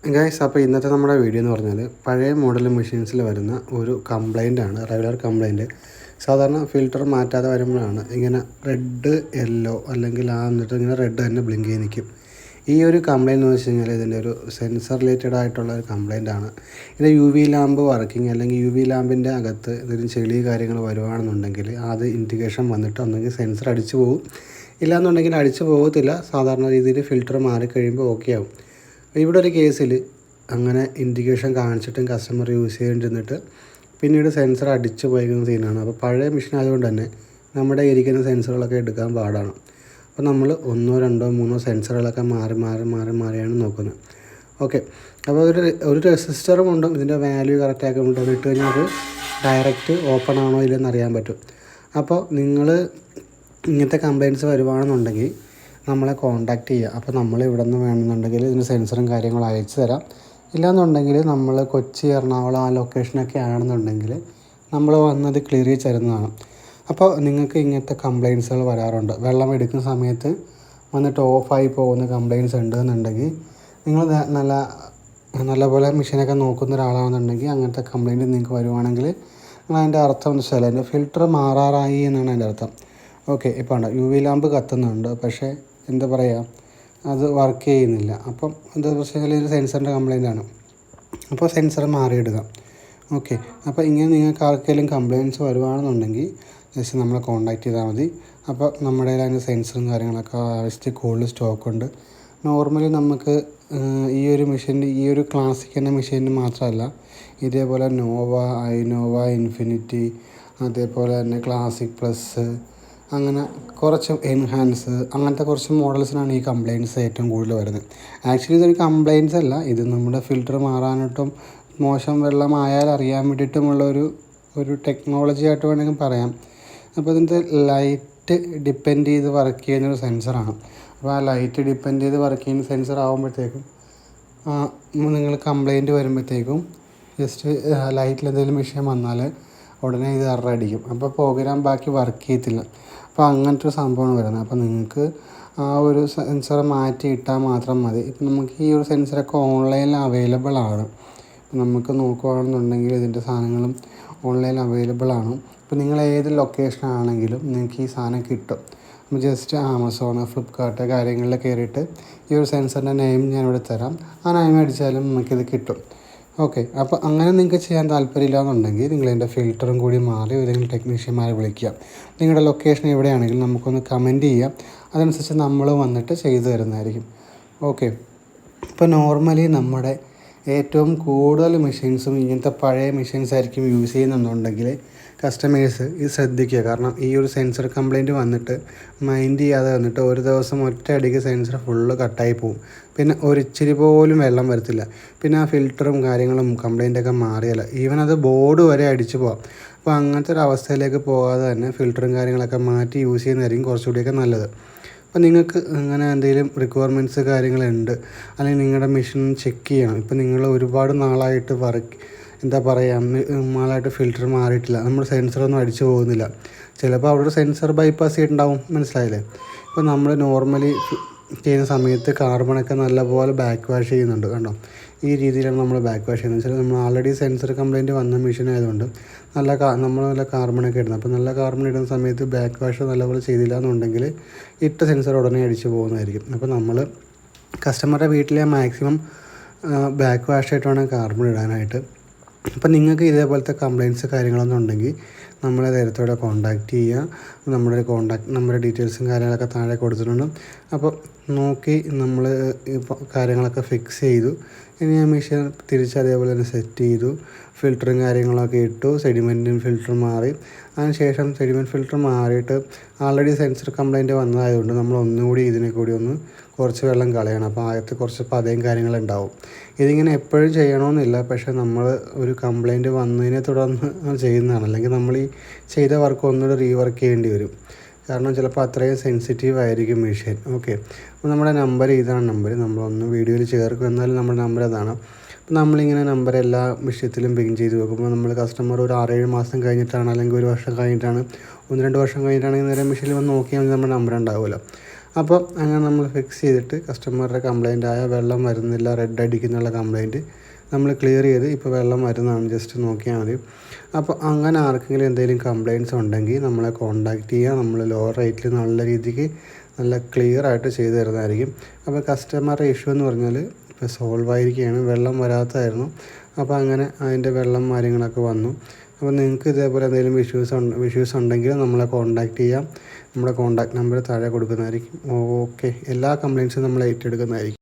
Guys, അപ്പോൾ ഇന്നത്തെ നമ്മുടെ വീഡിയോ എന്ന് പറഞ്ഞാൽ പഴയ മോഡൽ മെഷീൻസിൽ വരുന്ന ഒരു കംപ്ലൈൻ്റാണ്, റെഗുലർ കംപ്ലൈൻറ്റ്. സാധാരണ ഫിൽറ്റർ മാറ്റാതെ വരുമ്പോഴാണ് ഇങ്ങനെ റെഡ് യെല്ലോ അല്ലെങ്കിൽ എന്നിട്ട് ഇങ്ങനെ റെഡ് തന്നെ ബ്ലിങ്ക് ചെയ്ത് നിൽക്കും. ഈ ഒരു കംപ്ലൈൻറ്റ് എന്ന് വെച്ച് കഴിഞ്ഞാൽ ഇതിൻ്റെ ഒരു സെൻസർ റിലേറ്റഡ് ആയിട്ടുള്ള ഒരു കംപ്ലൈൻ്റാണ്. ഇത് യു വി ലാമ്പ് വർക്കിംഗ് അല്ലെങ്കിൽ യു വി ലാമ്പിൻ്റെ അകത്ത് എന്തെങ്കിലും ചെളി കാര്യങ്ങൾ വരുവാണെന്നുണ്ടെങ്കിൽ അത് ഇൻഡിക്കേഷൻ വന്നിട്ട് ഒന്നെങ്കിൽ സെൻസർ അടിച്ചു പോകും, ഇല്ലയെന്നുണ്ടെങ്കിൽ അടിച്ചു പോകത്തില്ല. സാധാരണ രീതിയിൽ ഫിൽറ്റർ മാറിക്കഴിയുമ്പോൾ ഓക്കെ ആവും. ഇവിടെ ഒരു കേസിൽ അങ്ങനെ ഇൻഡിക്കേഷൻ കാണിച്ചിട്ടും കസ്റ്റമർ യൂസ് ചെയ്തിരുന്നിട്ട് പിന്നീട് സെൻസർ അടിച്ചു പോയിരിക്കുന്ന സീനാണ്. അപ്പോൾ പഴയ മെഷീൻ ആയതുകൊണ്ട് തന്നെ നമ്മുടെ ഇരിക്കുന്ന സെൻസറുകളൊക്കെ എടുക്കാൻ പാടാണ്. അപ്പോൾ നമ്മൾ 1, 2, 3 സെൻസറുകളൊക്കെ മാറിയാണ് നോക്കുന്നത്. ഓക്കെ, അപ്പോൾ ഒരു റെസിസ്റ്ററും ഉണ്ട്. ഇതിൻ്റെ വാല്യൂ കറക്റ്റാക്കി കൊണ്ടുവന്ന് ഇട്ട് കഴിഞ്ഞാൽ അത് ഡയറക്റ്റ് ഓപ്പൺ ആണോ ഇല്ലെന്ന് അറിയാൻ പറ്റും. അപ്പോൾ നിങ്ങൾ ഇങ്ങനത്തെ കംപ്ലയിൻറ്റ്സ് വരുവാണെന്നുണ്ടെങ്കിൽ നമ്മളെ കോൺടാക്റ്റ് ചെയ്യുക. അപ്പോൾ നമ്മൾ ഇവിടെ നിന്ന് വേണമെന്നുണ്ടെങ്കിൽ ഇതിന് സെൻസറും കാര്യങ്ങളും അയച്ചു തരാം. ഇല്ലയെന്നുണ്ടെങ്കിൽ നമ്മൾ കൊച്ചി, എറണാകുളം ആ ലൊക്കേഷനൊക്കെ ആണെന്നുണ്ടെങ്കിൽ നമ്മൾ വന്നത് ക്ലിയർ ചെയ്ത് തരുന്നതാണ്. അപ്പോൾ നിങ്ങൾക്ക് ഇങ്ങനത്തെ കംപ്ലയിൻറ്റ്സുകൾ വരാറുണ്ട്. വെള്ളം എടുക്കുന്ന സമയത്ത് വന്നിട്ട് ഓഫായി പോകുന്ന കംപ്ലയിൻറ്റ്സ് ഉണ്ടെന്നുണ്ടെങ്കിൽ നിങ്ങൾ നല്ലപോലെ മെഷീനൊക്കെ നോക്കുന്ന ഒരാളാണെന്നുണ്ടെങ്കിൽ അങ്ങനത്തെ കംപ്ലയിൻറ്റ് നിങ്ങൾക്ക് വരുവാണെങ്കിൽ അതിൻ്റെ അർത്ഥം എന്ന് വെച്ചാൽ അതിൻ്റെ ഫിൽറ്റർ മാറാറായി എന്നാണ് അതിൻ്റെ അർത്ഥം. ഓക്കെ, ഇപ്പോൾ ഉണ്ട് യു വി ലാമ്പ് കത്തുന്നുണ്ട്, പക്ഷേ എന്താ പറയുക, അത് വർക്ക് ചെയ്യുന്നില്ല. അപ്പം എന്താ വെച്ചാൽ ഒരു സെൻസറിൻ്റെ കംപ്ലയിൻ്റാണ്. അപ്പോൾ സെൻസർ മാറിയിടുക. ഓക്കെ, അപ്പോൾ ഇങ്ങനെ നിങ്ങൾക്ക് ആർക്കെങ്കിലും കംപ്ലയിൻറ്റ്സ് വരുവാണെന്നുണ്ടെങ്കിൽ ജസ്റ്റ് നമ്മളെ കോൺടാക്റ്റ് ചെയ്താൽ മതി. അപ്പോൾ നമ്മുടെ കയ്യിൽ അതിൻ്റെ സെൻസറും കാര്യങ്ങളൊക്കെ ആവശ്യത്തിൽ കൂടുതൽ സ്റ്റോക്കുണ്ട്. നോർമലി നമുക്ക് ഈ ഒരു മെഷീൻ്റെ ഈ ഒരു ക്ലാസിക് എന്ന മെഷീന് മാത്രമല്ല, ഇതേപോലെ നോവ, ഐനോവ, ഇൻഫിനിറ്റി, അതേപോലെ തന്നെ ക്ലാസിക് പ്ലസ്, അങ്ങനെ കുറച്ച് എൻഹാൻസ്, അങ്ങനത്തെ കുറച്ച് മോഡൽസിനാണ് ഈ കംപ്ലയിൻറ്റ്സ് ഏറ്റവും കൂടുതൽ വരുന്നത്. ആക്ച്വലി ഇതൊരു കംപ്ലയിൻറ്റ്സ് അല്ല, ഇത് നമ്മുടെ ഫിൽറ്റർ മാറാനായിട്ടും മോശം വെള്ളമായാൽ അറിയാൻ വേണ്ടിയിട്ടുമുള്ള ഒരു ടെക്നോളജി ആയിട്ട് വേണമെങ്കിൽ പറയാം. അപ്പോൾ ഇതിൻ്റെ ലൈറ്റ് ഡിപ്പെൻഡ് ചെയ്ത് വർക്ക് ചെയ്യുന്നൊരു സെൻസറാണ്. അപ്പോൾ ആ ലൈറ്റ് ഡിപ്പെൻഡ് ചെയ്ത് വർക്ക് ചെയ്യുന്ന സെൻസർ ആകുമ്പോഴത്തേക്കും നിങ്ങൾ കംപ്ലയിൻറ്റ് വരുമ്പോഴത്തേക്കും ജസ്റ്റ് ലൈറ്റിൽ എന്തെങ്കിലും വിഷയം വന്നാൽ ഉടനെ ഇത് അടിക്കും. അപ്പോൾ പ്രോഗ്രാം ബാക്കി വർക്ക് ചെയ്യത്തില്ല. അപ്പോൾ അങ്ങനത്തെ ഒരു സംഭവമാണ് വരുന്നത്. അപ്പോൾ നിങ്ങൾക്ക് ആ ഒരു സെൻസർ മാറ്റി ഇട്ടാൽ മാത്രം മതി. ഇപ്പം നമുക്ക് ഈ ഒരു സെൻസറൊക്കെ ഓൺലൈനിൽ അവൈലബിൾ ആണ്. ഇപ്പം നമുക്ക് നോക്കുകയാണെന്നുണ്ടെങ്കിൽ ഇതിൻ്റെ സാധനങ്ങളും ഓൺലൈനിൽ അവൈലബിൾ ആണ്. ഇപ്പോൾ നിങ്ങൾ ഏത് ലൊക്കേഷനാണെങ്കിലും നിങ്ങൾക്ക് ഈ സാധനം കിട്ടും. അപ്പോൾ ജസ്റ്റ് ആമസോൺ, ഫ്ലിപ്കാർട്ട് കാര്യങ്ങളിൽ കയറിയിട്ട് ഈ ഒരു സെൻസറിൻ്റെ നെയിം ഞാനിവിടെ തരാം. ആ നെയിം അടിച്ചാലും നമുക്കിത് കിട്ടും. ഓക്കെ, അപ്പോൾ അങ്ങനെ നിങ്ങൾക്ക് ചെയ്യാൻ താല്പര്യമില്ല എന്നുണ്ടെങ്കിൽ നിങ്ങളതിൻ്റെ ഫിൽറ്ററും കൂടി മാറി ഏതെങ്കിലും ടെക്നീഷ്യന്മാരെ വിളിക്കുക. നിങ്ങളുടെ ലൊക്കേഷൻ എവിടെയാണെങ്കിലും നമുക്കൊന്ന് കമൻറ്റ് ചെയ്യാം. അതനുസരിച്ച് നമ്മൾ വന്നിട്ട് ചെയ്തു തരുന്നതായിരിക്കും. ഓക്കെ, ഇപ്പോൾ നോർമലി നമ്മുടെ ഏറ്റവും കൂടുതൽ മെഷീൻസും ഇങ്ങനത്തെ പഴയ മെഷീൻസ് ആയിരിക്കും യൂസ് ചെയ്യുന്നുണ്ടെങ്കിൽ കസ്റ്റമേഴ്സ് ഇത് ശ്രദ്ധിക്കുക. കാരണം ഈ ഒരു സെൻസർ കംപ്ലയിൻറ്റ് വന്നിട്ട് മൈൻഡ് ചെയ്യാതെ വന്നിട്ട് ഒരു ദിവസം ഒറ്റയടിക്ക് സെൻസർ ഫുള്ള് കട്ടായി പോകും. പിന്നെ ഒരിച്ചിരി പോലും വെള്ളം വരത്തില്ല. പിന്നെ ആ ഫിൽറ്ററും കാര്യങ്ങളും കംപ്ലയിൻറ്റൊക്കെ മാറിയല്ല, ഈവൻ അത് ബോർഡ് വരെ അടിച്ചു പോകാം. അപ്പോൾ അങ്ങനത്തെ ഒരു അവസ്ഥയിലേക്ക് പോകാതെ തന്നെ ഫിൽറ്ററും കാര്യങ്ങളൊക്കെ മാറ്റി യൂസ് ചെയ്യുന്നതായിരിക്കും കുറച്ചുകൂടിയൊക്കെ നല്ലത്. അപ്പോൾ നിങ്ങൾക്ക് അങ്ങനെ എന്തെങ്കിലും റിക്വയർമെൻറ്റ്സ് കാര്യങ്ങളുണ്ട്, അല്ലെങ്കിൽ നിങ്ങളുടെ മെഷീൻ ചെക്ക് ചെയ്യണം. ഇപ്പോൾ നിങ്ങൾ ഒരുപാട് നാളായിട്ട് എന്താ പറയുക, നാളായിട്ട് ഫിൽറ്റർ മാറിയിട്ടില്ല, നമ്മുടെ സെൻസറൊന്നും അടിച്ചു പോകുന്നില്ല. ചിലപ്പോൾ അവിടെ ഒരു സെൻസർ ബൈപ്പാസ് ചെയ്തിട്ടുണ്ടാവും, മനസ്സിലായില്ലേ? ഇപ്പോൾ നമ്മൾ നോർമലി ചെയ്യുന്ന സമയത്ത് കാർബണൊക്കെ നല്ലപോലെ ബാക്ക് വാഷ് ചെയ്യുന്നുണ്ട്. കണ്ടോ, ഈ രീതിയിലാണ് നമ്മൾ ബാക്ക് വാഷ് ചെയ്യുന്നത്. വെച്ചാൽ നമ്മൾ ആൾറെഡി സെൻസർ കംപ്ലയിൻറ്റ് വന്ന മെഷീൻ ആയതുകൊണ്ട് നമ്മൾ നല്ല കാർബണൊക്കെ ഇടുന്നത്. അപ്പോൾ നല്ല കാർബൺ ഇടുന്ന സമയത്ത് ബാക്ക് വാഷ് നല്ലപോലെ ചെയ്തില്ല എന്നുണ്ടെങ്കിൽ ഇട്ട സെൻസർ ഉടനെ അടിച്ചു പോകുന്നതായിരിക്കും. അപ്പോൾ നമ്മൾ കസ്റ്റമറുടെ വീട്ടിലെ മാക്സിമം ബാക്ക് വാഷ് ആയിട്ട് വേണം കാർബൺ ഇടാനായിട്ട്. അപ്പോൾ നിങ്ങൾക്ക് ഇതേപോലത്തെ കംപ്ലയിൻറ്റ്സ് കാര്യങ്ങളൊന്നും ഉണ്ടെങ്കിൽ നമ്മളെ നേരത്തോടെ കോൺടാക്റ്റ് ചെയ്യുക. നമ്മുടെ ഡീറ്റെയിൽസും കാര്യങ്ങളൊക്കെ താഴെ കൊടുത്തിട്ടുണ്ട്. അപ്പോൾ നോക്കി നമ്മൾ ഇപ്പോൾ കാര്യങ്ങളൊക്കെ ഫിക്സ് ചെയ്തു. ഇനി ആ മെഷീൻ തിരിച്ച് അതേപോലെ തന്നെ സെറ്റ് ചെയ്തു, ഫിൽറ്ററും കാര്യങ്ങളൊക്കെ ഇട്ടു, സെഡിമെൻറ്റും ഫിൽറ്റർ മാറി. അതിനുശേഷം സെഡിമെൻറ്റ് ഫിൽറ്റർ മാറിയിട്ട് ആൾറെഡി സെൻസർ കംപ്ലയിൻറ്റ് വന്നതായതുകൊണ്ട് നമ്മൾ ഒന്നുകൂടി ഇതിനെ കൂടി ഒന്ന് കുറച്ച് വെള്ളം കളയണം. അപ്പോൾ ആദ്യത്തെ കുറച്ച് പതയും കാര്യങ്ങളുണ്ടാവും. ഇതിങ്ങനെ എപ്പോഴും ചെയ്യണമെന്നില്ല, പക്ഷേ നമ്മൾ ഒരു കംപ്ലയിൻറ്റ് വന്നതിനെ തുടർന്ന് ചെയ്യുന്നതാണ്. അല്ലെങ്കിൽ നമ്മൾ ഈ ചെയ്ത വർക്ക് ഒന്നുകൂടി റീവർക്ക് ചെയ്യേണ്ടി വരും. കാരണം ചിലപ്പോൾ അത്രയും സെൻസിറ്റീവ് ആയിരിക്കും മെഷീൻ. ഓക്കെ, അപ്പോൾ നമ്മുടെ നമ്പർ ഇതാണ്. നമ്മളൊന്ന് വീഡിയോയിൽ ചേർക്കും, എന്നാലും നമ്മുടെ നമ്പർ അതാണ്. അപ്പോൾ നമ്മളിങ്ങനെ നമ്പർ എല്ലാ വിഷയത്തിലും പിൻ ചെയ്ത് വെക്കുമ്പോൾ നമ്മൾ കസ്റ്റമർ ഒരു 6-7 മാസം കഴിഞ്ഞിട്ടാണ്, അല്ലെങ്കിൽ 1 വർഷം കഴിഞ്ഞിട്ടാണ്, 1-2 വർഷം കഴിഞ്ഞിട്ടാണെങ്കിൽ നേരെ മെഷീനിൽ വന്ന് നോക്കിയാൽ നമ്മുടെ നമ്പർ ഉണ്ടാവുമല്ലോ. അപ്പോൾ അങ്ങനെ നമ്മൾ ഫിക്സ് ചെയ്തിട്ട് കസ്റ്റമറുടെ കംപ്ലയിൻ്റ് ആയ വെള്ളം വരുന്നില്ല, റെഡ് അടിക്കുന്നുള്ള കംപ്ലയിൻറ്റ് നമ്മൾ ക്ലിയർ ചെയ്ത് ഇപ്പോൾ വെള്ളം വരുന്നതാണ് ജസ്റ്റ് നോക്കിയാൽ മതി. അപ്പോൾ അങ്ങനെ ആർക്കെങ്കിലും എന്തെങ്കിലും കംപ്ലയിൻറ്റ്സ് ഉണ്ടെങ്കിൽ നമ്മളെ കോൺടാക്റ്റ് ചെയ്യുക. നമ്മൾ ലോ റേറ്റിൽ നല്ല രീതിക്ക് നല്ല ക്ലിയർ ആയിട്ട് ചെയ്തു തരുന്നതായിരിക്കും. അപ്പോൾ കസ്റ്റമറുടെ ഇഷ്യൂ എന്ന് പറഞ്ഞാൽ ഇപ്പോൾ സോൾവ് ആയിരിക്കുകയാണ്. വെള്ളം വരാത്തതായിരുന്നു. അപ്പോൾ അങ്ങനെ അതിൻ്റെ വെള്ളം കാര്യങ്ങളൊക്കെ വന്നു. അപ്പോൾ നിങ്ങൾക്ക് ഇതേപോലെ എന്തെങ്കിലും ഇഷ്യൂസ് ഉണ്ടെങ്കിൽ നമ്മളെ കോൺടാക്റ്റ് ചെയ്യാം. നമ്മുടെ കോൺടാക്റ്റ് നമ്പർ താഴെ കൊടുക്കുന്നതായിരിക്കും. ഓക്കെ, എല്ലാ കംപ്ലയിൻറ്റ്സും നമ്മൾ ഏറ്റെടുക്കുന്നതായിരിക്കും.